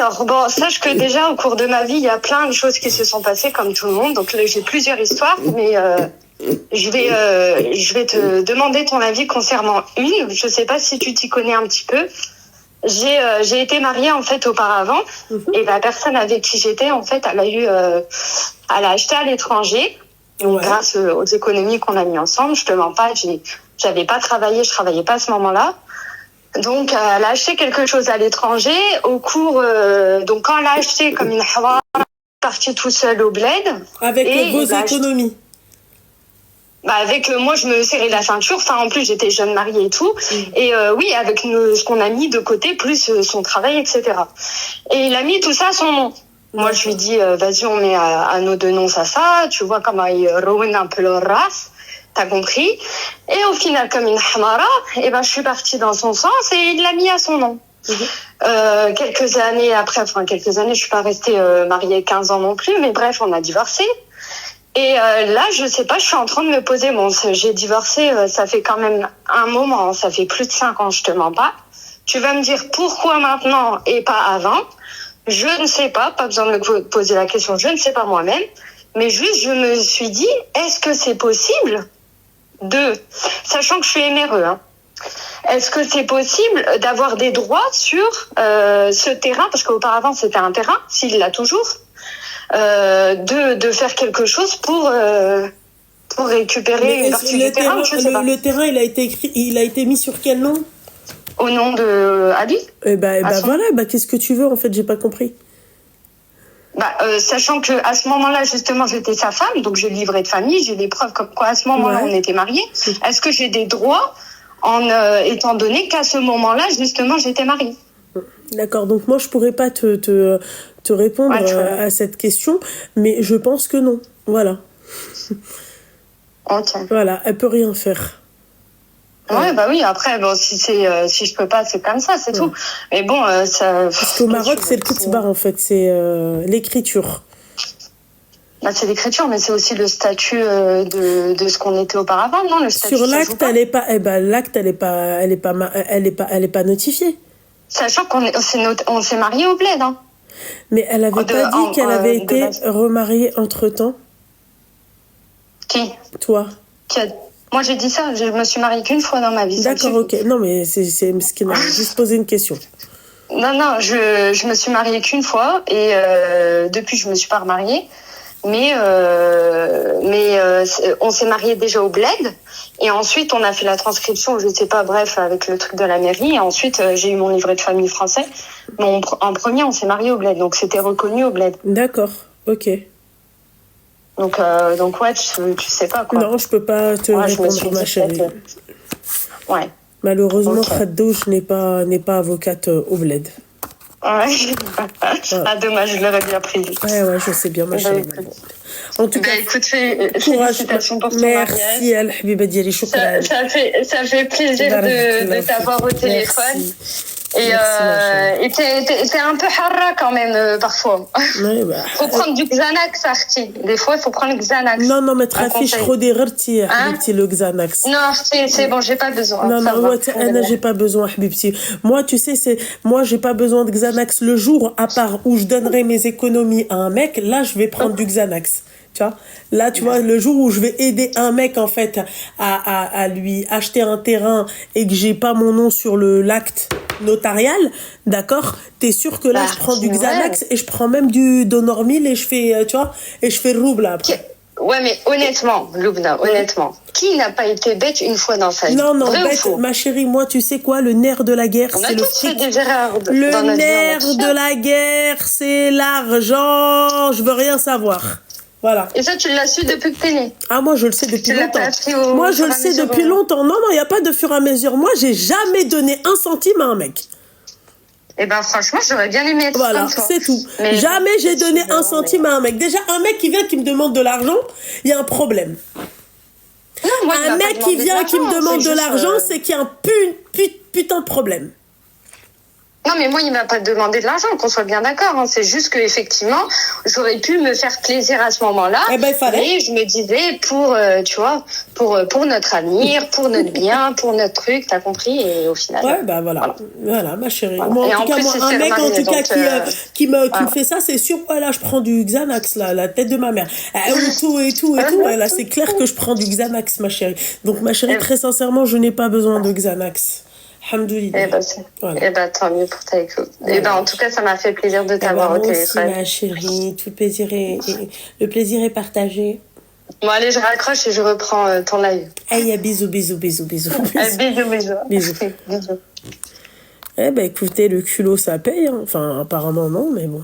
Alors, bon, sache que déjà, au cours de ma vie, il y a plein de choses qui se sont passées comme tout le monde. Donc là, j'ai plusieurs histoires, mais je vais te demander ton avis concernant une. Je sais pas si tu t'y connais un petit peu. J'ai été mariée, en fait, auparavant. Et la personne avec qui j'étais, en fait, elle a acheté à l'étranger. Donc, grâce aux économies qu'on a mis ensemble, je te mens pas, j'avais pas travaillé, je travaillais pas à ce moment-là. Donc, elle a acheté quelque chose à l'étranger. Donc quand elle a acheté comme une hawa, elle est partie tout seule au bled. Avec vos économies. Moi, je me serrais la ceinture. Enfin, en plus, j'étais jeune mariée et tout. Et oui, avec ce qu'on a mis de côté, plus son travail, etc. Et il a mis tout ça à son nom. Moi, je lui dis, vas-y, on met à nos deux noms ça. Tu vois comment il ruine un peu leur race. T'as compris? Et au final, comme une hamara, je suis partie dans son sens et il l'a mis à son nom. Quelques années, je suis pas restée mariée 15 ans non plus, mais bref, on a divorcé. Et là, je sais pas, je suis en train de me poser, j'ai divorcé, ça fait quand même un moment, ça fait plus de 5 ans, je te mens pas. Tu vas me dire pourquoi maintenant et pas avant? Je ne sais pas besoin de me poser la question, je ne sais pas moi-même. Mais juste, je me suis dit, est-ce que c'est possible sachant que je suis MRE, est-ce que c'est possible d'avoir des droits sur ce terrain, parce qu'auparavant c'était un terrain, s'il l'a toujours, de faire quelque chose pour récupérer une partie du terrain, je sais pas. Le terrain, il a été mis sur quel nom? Au nom de Ali. Voilà, qu'est-ce que tu veux en fait, j'ai pas compris. Sachant que à ce moment-là, justement, j'étais sa femme, donc j'ai le livret de famille, j'ai des preuves comme quoi à ce moment-là, on était mariés. Est-ce que j'ai des droits étant donné qu'à ce moment-là, justement, j'étais mariée? D'accord, donc moi, je pourrais pas te répondre à cette question, mais je pense que non. Voilà. Ok. Voilà, elle peut rien faire. Oui, après, si je peux pas, c'est comme ça, c'est tout. Mais bon, ça... Parce qu'au Maroc, c'est le kitbar, en fait, c'est l'écriture. C'est l'écriture, mais c'est aussi le statut de ce qu'on était auparavant, non? Le statut, sur l'acte, l'acte, elle est pas notifiée. Sachant on s'est mariés au bled, hein. Mais elle avait pas dit qu'elle avait été remariée entre-temps? Qui? Toi. Moi, j'ai dit ça. Je me suis mariée qu'une fois dans ma vie. D'accord, ok. Non, mais c'est ce qui m'a juste posé une question. Non, je me suis mariée qu'une fois et depuis, je me suis pas remariée. Mais on s'est mariés déjà au bled et ensuite, on a fait la transcription, je sais pas, bref, avec le truc de la mairie. Et ensuite, j'ai eu mon livret de famille français. Mais en premier, on s'est mariés au bled. Donc, c'était reconnu au bled. D'accord, ok. Donc ouais, tu sais pas quoi. Non, je peux pas te répondre, ma chérie. Ouais. Malheureusement, Khadouche n'est pas avocate au bled. Ouais. Ah, dommage, je l'aurais bien pris. Ouais, je sais bien, ma chérie. En tout cas, écoute, félicitations pour ton mariage. Merci, Al-Habiba Diali, choukran. Ça fait plaisir de t'avoir au téléphone. Et t'es un peu harra quand même parfois. Faut prendre du Xanax, Arti. Des fois, il faut prendre le Xanax. Non, mais trafiche Roderti, Habibti, le Xanax. Non, c'est bon, j'ai pas besoin. Non, j'ai pas besoin, Habibti. Moi, tu sais, moi, j'ai pas besoin de Xanax le jour, à part où je donnerai mes économies à un mec, là, je vais prendre du Xanax. Tu vois, là, tu vois, le jour où je vais aider un mec, en fait, à lui acheter un terrain et que j'ai pas mon nom sur l'acte notarial, d'accord, t'es sûr que là, je prends du Xanax et je prends même du Donormil et je fais, tu vois, et je fais le rouble après. Ouais, mais honnêtement, Loubna, qui n'a pas été bête une fois dans sa vie? Non, bête, ma chérie, moi, tu sais quoi, le nerf de la guerre, c'est le fric. Le nerf de la guerre, c'est l'argent. Je veux rien savoir. Voilà. Et ça, tu l'as su depuis que t'es née? Ah, moi, je le sais depuis longtemps. Moi, je le sais depuis longtemps. Non, il n'y a pas de fur et à mesure. Moi, j'ai jamais donné 1 centime à un mec. Eh ben, franchement, j'aurais bien aimé être voilà, comme toi. C'est tout. Mais jamais j'ai donné 1 centime à un mec. Déjà, un mec qui vient, qui me demande de l'argent, il y a un problème. Non, moi, un mec qui vient, qui me demande de l'argent, c'est qu'il y a un putain de problème. Non, mais moi, il m'a pas demandé de l'argent, qu'on soit bien d'accord. Hein. C'est juste que effectivement, j'aurais pu me faire plaisir à ce moment-là. Eh ben, il fallait. Mais je me disais tu vois, pour notre avenir, pour notre bien, pour notre truc, t'as compris. Et au final. Ouais, bah voilà, ma chérie. Voilà. Moi, Et en tout cas, plus, moi, c'est un mec en tout cas donc, qui me voilà. fait ça, c'est sûr. Voilà, je prends du Xanax là, la tête de ma mère. Et tout. Là, c'est clair que je prends du Xanax, ma chérie. Donc, ma chérie, très sincèrement, je n'ai pas besoin de Xanax. Alhamdoulilah. Voilà. Tant mieux pour ta écoute. Voilà. En tout cas, ça m'a fait plaisir de t'avoir au téléphone. Aussi, ma chérie, tout le plaisir est partagé. Bon, allez, je raccroche et je reprends ton live. Aïe, bisous. Bisous. Eh ben, écoutez, le culot, ça paye. Hein. Enfin, apparemment, non, mais bon.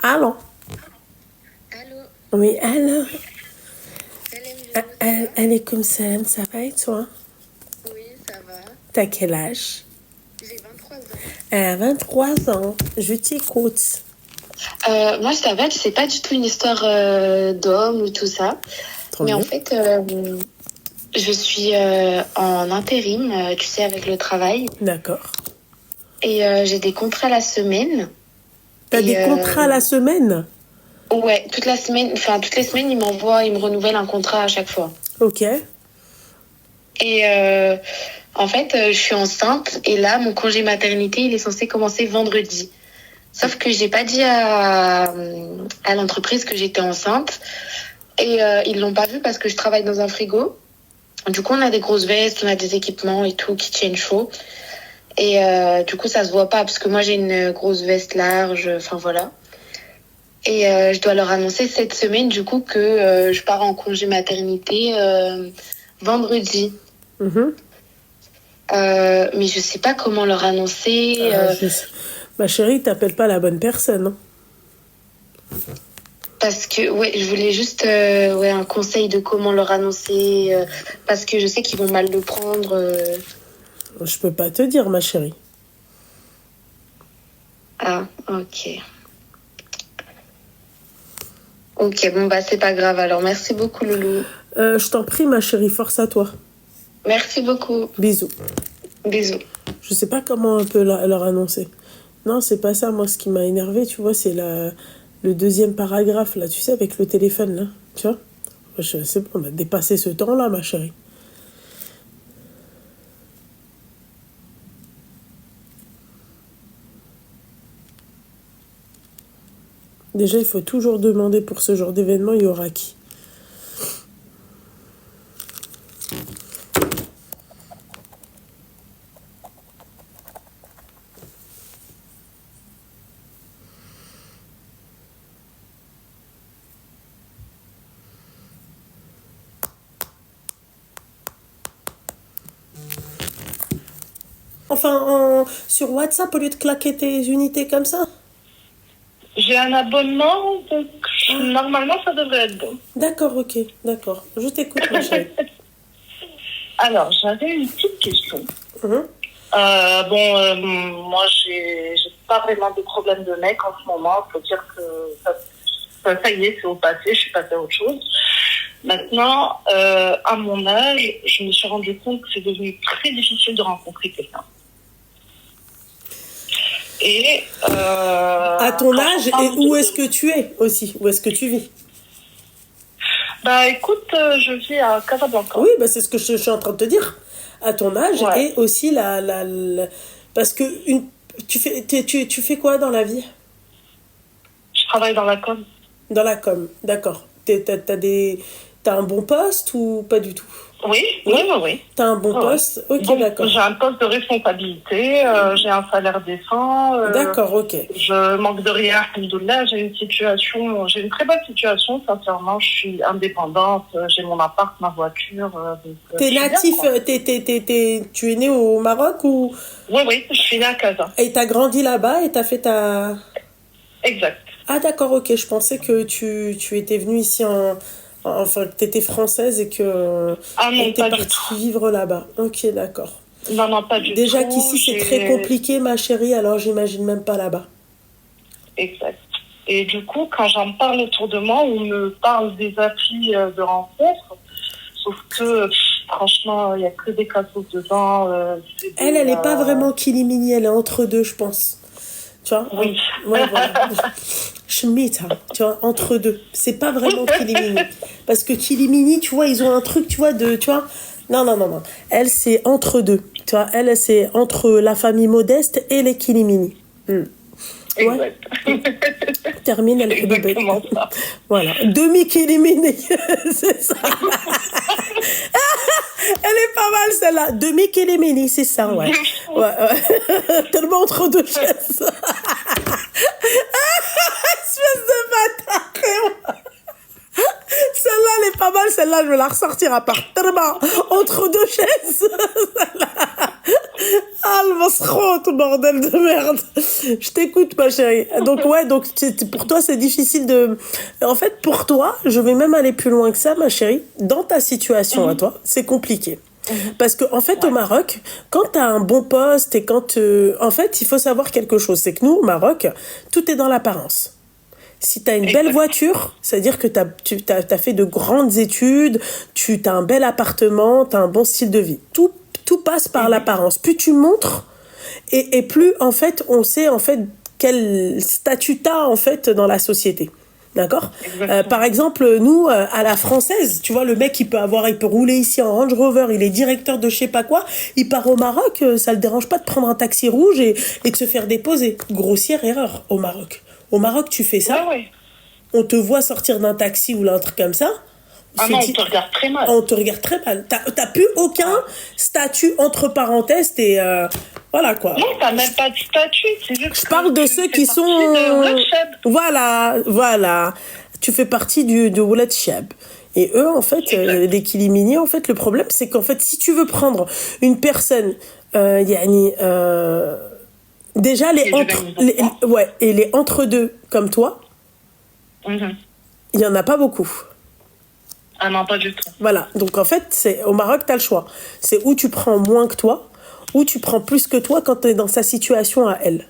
Allô? Oui, allô? Alaykoum salam, ça va et toi? Oui, ça va. T'as quel âge? J'ai 23 ans. 23 ans, je t'écoute. Moi, ça va, c'est pas du tout une histoire d'homme ou tout ça. Mais en fait, je suis en intérim, tu sais, avec le travail. D'accord. Et j'ai des contrats la semaine. T'as des contrats la semaine? Ouais, toutes les semaines, ils me renouvellent un contrat à chaque fois. Ok. Et en fait, je suis enceinte et là, mon congé maternité, il est censé commencer vendredi. Sauf que j'ai pas dit à l'entreprise que j'étais enceinte et ils l'ont pas vu parce que je travaille dans un frigo. Du coup, on a des grosses vestes, on a des équipements et tout qui tiennent chaud. Et du coup, ça se voit pas parce que moi, j'ai une grosse veste large, enfin voilà. Et je dois leur annoncer cette semaine, du coup, que je pars en congé maternité vendredi. Mais je sais pas comment leur annoncer. Ma chérie, t'appelles pas la bonne personne. Hein. Parce que, ouais, je voulais juste un conseil de comment leur annoncer. Parce que je sais qu'ils vont mal le prendre. Je peux pas te dire, ma chérie. Ah, ok. Ok, bon, bah, c'est pas grave. Alors, merci beaucoup, Loulou. Je t'en prie, ma chérie, force à toi. Merci beaucoup. Bisous. Bisous. Je sais pas comment on peut leur annoncer. Non, c'est pas ça. Moi, ce qui m'a énervé, tu vois, c'est le deuxième paragraphe, là, tu sais, avec le téléphone, là. Tu vois? C'est bon, on a dépassé ce temps-là, ma chérie. Déjà, il faut toujours demander pour ce genre d'événement, il y aura qui? Enfin, sur WhatsApp, au lieu de claquer tes unités comme ça? J'ai un abonnement, donc normalement, ça devrait être bon. D'accord, ok, d'accord. Je t'écoute, ma chérie. Alors, j'avais une petite question. Moi, j'ai pas vraiment de problème de mec en ce moment. Il faut dire que ça y est, c'est au passé, je suis passée à autre chose. Maintenant, à mon âge, je me suis rendu compte que c'est devenu très difficile de rencontrer quelqu'un. Et à ton âge, et où est-ce que tu es aussi? Où est-ce que tu vis? Bah écoute, je vis à Casablanca. Oui, bah c'est ce que je suis en train de te dire. À ton âge, ouais. Et aussi parce que tu fais quoi dans la vie? Je travaille dans la com. Dans la com, d'accord. T'as un bon poste ou pas du tout? Oui. T'as un bon poste? Ok, bon, d'accord. J'ai un poste de responsabilité, j'ai un salaire décent. D'accord, ok. Je manque de rien, alhamdoulilah. J'ai une très bonne situation, sincèrement. Je suis indépendante, j'ai mon appart, ma voiture. T'es natif, tu es né au Maroc ou? Oui, je suis né à Casa. Et t'as grandi là-bas et t'as fait ta... Exact. Ah d'accord, ok. Je pensais que tu étais venue ici Enfin, que t'étais française et que t'es partie vivre là-bas. Ok, d'accord. Non, pas du tout. Déjà qu'ici, c'est très compliqué, ma chérie, alors j'imagine même pas là-bas. Exact. Et du coup, quand j'en parle autour de moi, on me parle des applis de rencontre. Sauf que, franchement, il n'y a que des cassos dedans. Elle est pas vraiment Kilimini, elle est entre deux, je pense. Tu vois? Oui. Ouais, voilà. Schmita, tu vois, entre deux. C'est pas vraiment Kilimini. Parce que Kilimini, tu vois, ils ont un truc, tu vois, tu vois. Non. Elle, c'est entre deux. Tu vois, elle, c'est entre la famille modeste et les Kilimini. Ouais. Termine, elle est bébé. Voilà. Demi-Kilimini. C'est ça. Elle est pas mal celle-là. Demi-Kilimini, c'est ça, ouais. Tellement entre deux chaises. Espèce de bâtard. Celle-là, elle est pas mal. Celle-là, je vais la ressortir à part. Tellement entre deux chaises. Ah, le masroute, bordel de merde. Je t'écoute, ma chérie. Donc, pour toi, c'est difficile de... En fait, pour toi, je vais même aller plus loin que ça, ma chérie. Dans ta situation à toi, c'est compliqué. Parce que, en fait, au Maroc, quand t'as un bon poste et quand... En fait, il faut savoir quelque chose. C'est que nous, au Maroc, tout est dans l'apparence. Si tu as une belle voiture, c'est-à-dire que tu as fait de grandes études, tu as un bel appartement, tu as un bon style de vie. Tout passe par l'apparence. Plus tu montres, et plus, en fait, on sait, en fait, quel statut tu as, en fait, dans la société. D'accord? Par exemple, nous, à la française, tu vois, le mec, il peut rouler ici en Range Rover, il est directeur de je sais pas quoi, il part au Maroc, ça le dérange pas de prendre un taxi rouge et de se faire déposer. Grossière erreur au Maroc. Au Maroc, tu fais ça, on te voit sortir d'un taxi ou un truc comme ça. Ah non, on te regarde très mal. On te regarde très mal. T'as plus aucun statut entre parenthèses, voilà quoi. Non, t'as même pas de statut. C'est juste je parle de ceux qui sont... Voilà. Tu fais partie de Walad Shab. Et eux, en fait, les Kilimini, en fait, le problème, c'est qu'en fait, si tu veux prendre une personne, déjà, les entre-deux, comme toi, il y en a pas beaucoup. Ah non, pas du tout. Voilà. Donc, en fait, au Maroc, tu as le choix. C'est où tu prends moins que toi, ou tu prends plus que toi quand tu es dans sa situation à elle.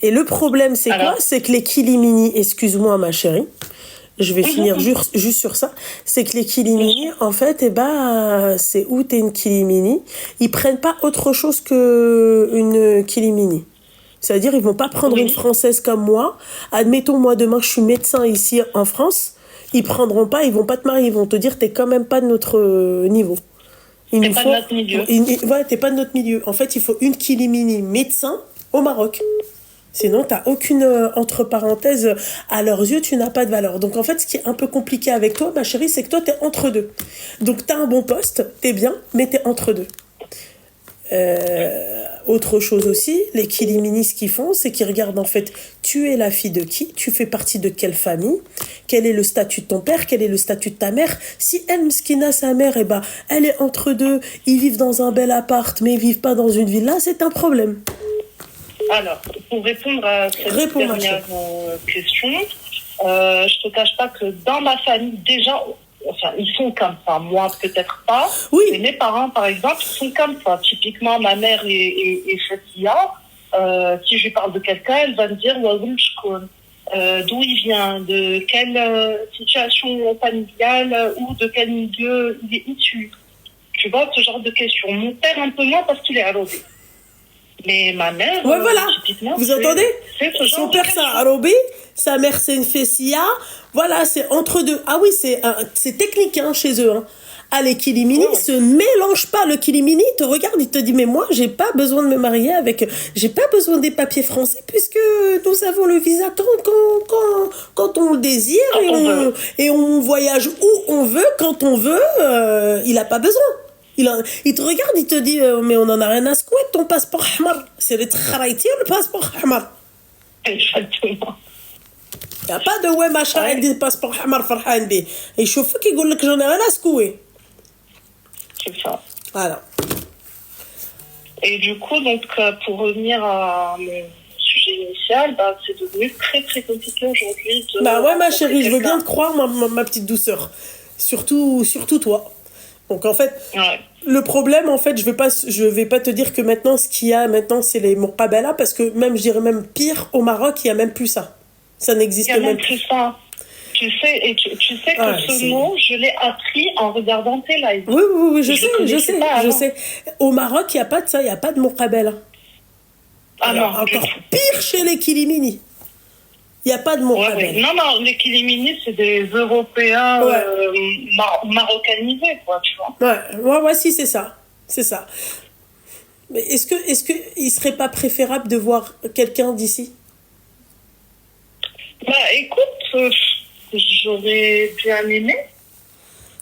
Et le problème, c'est quoi? C'est que les Kilimini, excuse-moi, ma chérie, je vais finir juste sur ça, c'est que les Kilimini, en fait, c'est où t'es une Kilimini, ils prennent pas autre chose qu'une Kilimini. C'est-à-dire, ils vont pas prendre une Française comme moi. Admettons, moi, demain, je suis médecin ici en France. Ils prendront pas, ils vont pas te marier. Ils vont te dire, t'es quand même pas de notre niveau. T'es pas de notre milieu. T'es pas de notre milieu. En fait, il faut une Kilimini médecin au Maroc. Sinon, t'as aucune, entre parenthèses, à leurs yeux, tu n'as pas de valeur. Donc, en fait, ce qui est un peu compliqué avec toi, ma chérie, c'est que toi, t'es entre deux. Donc, t'as un bon poste, t'es bien, mais t'es entre deux. Autre chose aussi, les Kilimini, ce qu'ils font, c'est qu'ils regardent en fait, tu es la fille de qui, tu fais partie de quelle famille, quel est le statut de ton père, quel est le statut de ta mère. Si elle, Mskina, sa mère, elle est entre deux, ils vivent dans un bel appart, mais ils vivent pas dans une villa, c'est un problème. Alors, pour répondre à cette dernière question, je te cache pas que dans ma famille, déjà, enfin, ils sont comme ça. Moi, peut-être pas. Oui. Mais mes parents, par exemple, sont comme ça. Typiquement, ma mère est Fatia. Si je lui parle de quelqu'un, elle va me dire d'où il vient, de quelle situation familiale ou de quel milieu il est issu. Tu vois, ce genre de questions. Mon père, un peu moins parce qu'il est arabé. Mais ma mère, voilà. typiquement, vous entendez? Son père, c'est un arabé, sa mère, c'est une Fessia. Voilà, c'est entre deux. Ah oui, c'est technique chez eux. Ah, les Kilimini se mélangent pas. Le Kilimini, il te regarde, il te dit, mais moi, j'ai pas besoin de me marier j'ai pas besoin des papiers français puisque nous avons le visa quand on le désire et on voyage où on veut, quand on veut, il a pas besoin. Il te regarde, il te dit, mais on en a rien à secouer de ton passeport Ahmar. C'est le Kharaïti ou le passeport Ahmar? Exactement. Il n'y a pas de machin, il dit passeport Ahmar Farhan B. Et il chauffe qui dit que j'en ai rien à secouer. C'est ça. Voilà. Et du coup, donc, pour revenir à mon sujet initial, c'est devenu très très compliqué aujourd'hui. Ma chérie, je veux bien te croire, ma petite douceur. Surtout toi. Donc en fait, le problème, en fait, je vais pas te dire que maintenant, ce qu'il y a maintenant, c'est les Muqabala, parce que même, je dirais même pire, au Maroc, il y a même plus ça. Ça Il y n'existe a même même plus. plus ça. Tu sais que Ah, ce c'est- mot, je l'ai appris en regardant tes lives. Oui, je Je sais, le connaissais pas je avant. sais. Au Maroc, il n'y a pas de ça, il n'y a pas de muqabala. Ah Alors, non, du encore tout. pire chez les Kilimini. Il n'y a pas de Ouais, muqabala. ouais. Non, les Kilimini, c'est des Européens Ouais. marocanisés, quoi, tu vois. Ouais, si, c'est ça. C'est ça. Mais est-ce que il serait pas préférable de voir quelqu'un d'ici? Bah, écoute, j'aurais bien aimé.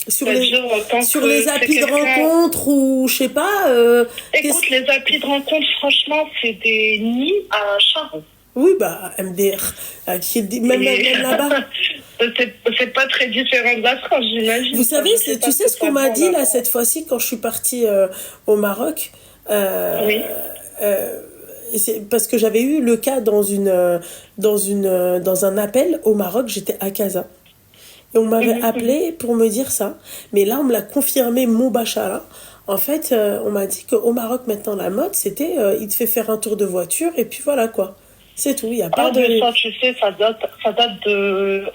Sur C'est-à-dire, tant sur que les c'est applis de quelqu'un- rencontre ou je sais pas. Écoute, les applis de rencontre, franchement, c'est des nids à charron. Oui, bah, MDR, même là-bas. C'est pas très différent de la France, j'imagine. Vous savez, Je sais pas tu sais ce qu'on m'a dit là là cette fois-ci quand je suis partie au Maroc. Oui. C'est parce que j'avais eu le cas dans un appel au Maroc, j'étais à Casa. Et on m'avait appelé pour me dire ça. Mais là, on me l'a confirmé, mon bachala. En fait, on m'a dit qu'au Maroc, maintenant, la mode, c'était il te fait faire un tour de voiture et puis voilà quoi. C'est tout, il n'y a pas Ah, de... mais ça, tu sais, ça date de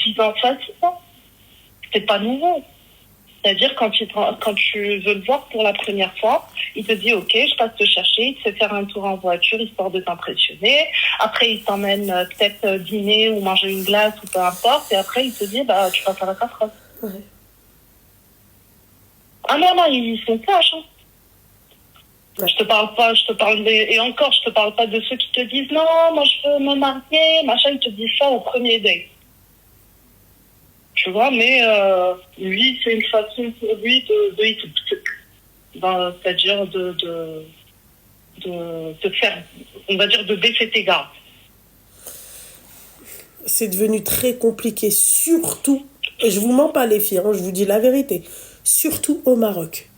10 ans facile, ça. C'est pas nouveau. C'est-à-dire, quand tu veux le voir pour la première fois, il te dit, OK, je passe te chercher, il te fait faire un tour en voiture, histoire de t'impressionner. Après, il t'emmène peut-être dîner ou manger une glace ou peu importe. Et après, il te dit, bah, tu passes à la casserole. Ouais. Ah non, ils sont cash, hein. Ouais. Je te parle et encore, je te parle pas de ceux qui te disent, non, moi, je veux me marier, machin, ils te disent ça au premier date. Tu vois, mais lui, c'est une façon pour lui c'est-à-dire de faire, on va dire, de baisser tes gardes. C'est devenu très compliqué, surtout, et je vous mens pas les filles, hein, je vous dis la vérité, surtout au Maroc.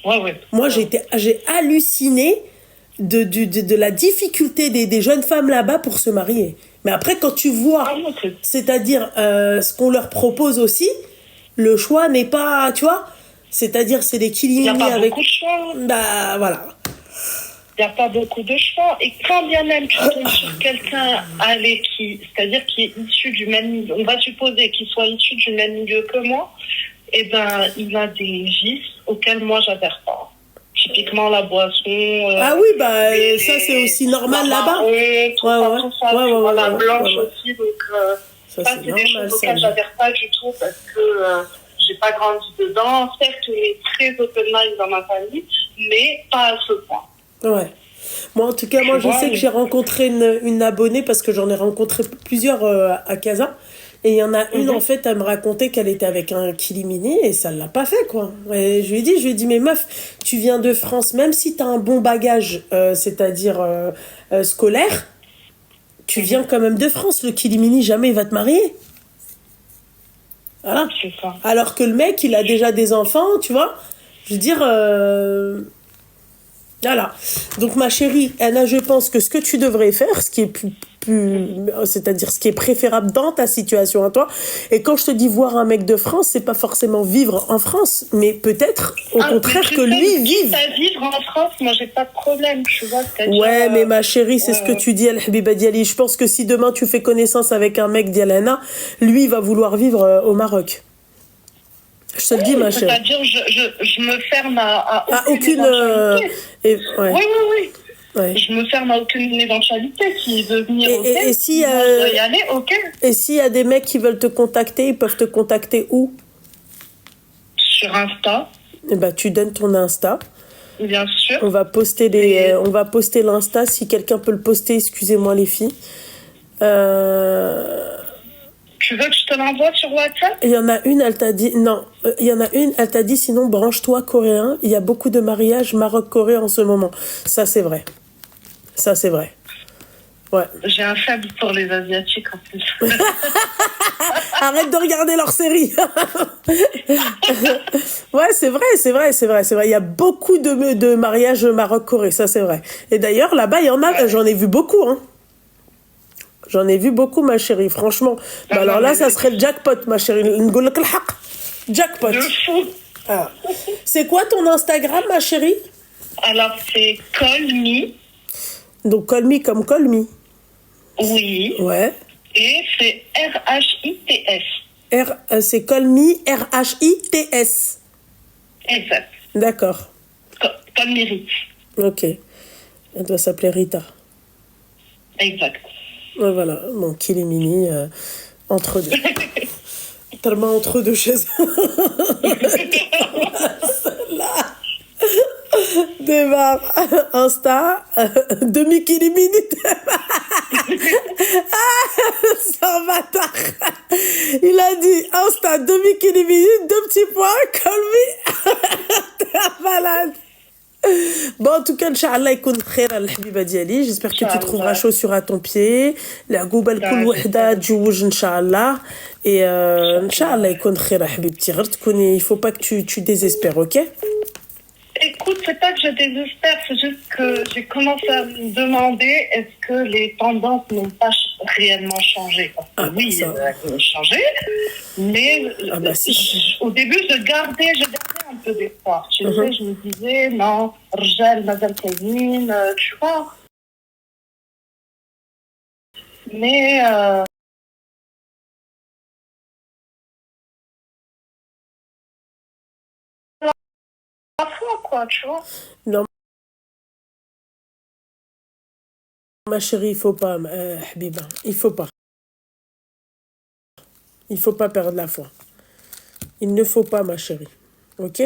Ouais. Moi, j'ai halluciné de la difficulté des jeunes femmes là-bas pour se marier. Mais après, quand tu vois, Ah, non, c'est-à-dire ce qu'on leur propose aussi, le choix n'est pas, tu vois, c'est-à-dire c'est des il n'y a kilimini pas avec... beaucoup de choix. Bah, voilà. Il n'y a pas beaucoup de choix. Et quand bien même tu tombes sur quelqu'un c'est-à-dire qui est issu du même milieu, on va supposer qu'il soit issu du même milieu que moi, eh ben, il a des vices auxquels moi, j'adhère pas. Typiquement, la boisson. Ah oui, bah, ça, c'est aussi normal là-bas. Tout ça. La blanche ouais. aussi. Donc, Ça, ça, c'est c'est des normal, choses ça. auxquelles j'adhère pas du tout parce que j'ai pas grandi dedans. Certes, on est très open mind dans ma famille, mais pas à ce point. Ouais. Moi, en tout cas, moi, je sais que j'ai rencontré une abonnée parce que j'en ai rencontré plusieurs à Casa. Et il y en a une, en fait, elle me racontait qu'elle était avec un kilimini et ça ne l'a pas fait, quoi. Et je lui ai dit, mais meuf, tu viens de France, même si tu as un bon bagage, c'est-à-dire scolaire, tu viens quand même de France. Le kilimini, jamais il va te marier. Voilà. C'est ça. Alors que le mec, il a déjà des enfants, tu vois. Je veux dire... Voilà. Donc, ma chérie, Anna, je pense que ce que tu devrais faire, ce qui est c'est-à-dire ce qui est préférable dans ta situation à toi, et quand je te dis voir un mec de France, c'est pas forcément vivre en France, mais peut-être, au contraire, que lui vive. Vivre en France, moi, j'ai pas de problème, tu vois. Ouais, mais ma chérie, c'est ce que tu dis, Al-Habiba Diali. Je pense que si demain tu fais connaissance avec un mec d'Yalana, lui, il va vouloir vivre au Maroc. Je te le dis, ma chérie. C'est-à-dire, je me ferme à aucune éventualité. Oui. Ouais. Je me ferme à aucune éventualité. S'il veut venir, et si, moi, je dois y aller, ok. Et s'il y a des mecs qui veulent te contacter, ils peuvent te contacter où? Sur Insta. Eh ben, tu donnes ton Insta. Bien sûr. On va poster on va poster l'Insta. Si quelqu'un peut le poster, excusez-moi les filles. Tu veux que je te l'envoie sur WhatsApp? Il y en a une, elle t'a dit... Non, il y en a une, elle t'a dit, sinon, branche-toi coréen. Il y a beaucoup de mariages Maroc-Corée en ce moment. Ça, c'est vrai. Ça, c'est vrai. Ouais. J'ai un faible pour les Asiatiques, en plus. Arrête de regarder leurs séries. Ouais, c'est vrai. Il y a beaucoup de mariages Maroc-Corée, ça, c'est vrai. Et d'ailleurs, là-bas, il y en a... J'en ai vu beaucoup, hein. J'en ai vu beaucoup, ma chérie, franchement. Bah alors là, ça serait le jackpot, ma chérie. Jackpot. De fou. Ah. C'est quoi ton Instagram, ma chérie? Alors, c'est Call Me. Donc, call me comme call me. Oui. Ouais. Et c'est RHITS. C'est Call Me, RHITS. Exact. D'accord. Comme mérite. Ok. Elle doit s'appeler Rita. Exact. Ouais, voilà. Bon, Kilimini, entre deux. Tellement entre deux chaises. Démarre. Insta. Demi-Kilimini. C'est un bâtard. Il a dit Insta, demi-Kilimini, 2 petits points, call me. T'es un malade. Bon, en tout cas, Inch'Allah, يكون خير الحبيبة ديالي. J'espère que tu trouveras chaussure à ton pied. العقوبة لكل وحدة تجوج إن شاء الله. Et Inch'Allah, يكون خير يا حبيبتي. غير تكوني, il faut pas que tu désespères, ok? Écoute, c'est pas que je désespère, c'est juste que j'ai commencé à me demander est-ce que les tendances n'ont pas réellement changé. Parce que oui, elles ont changé, mais au début, je gardais un peu d'espoir. Tu sais, je me disais, non, Rjal, Madame Kazine, tu vois. Mais la foi, quoi, tu vois. Non, ma chérie, il faut pas, Habiba, il faut pas. Il faut pas perdre la foi. Il ne faut pas, ma chérie. Ok?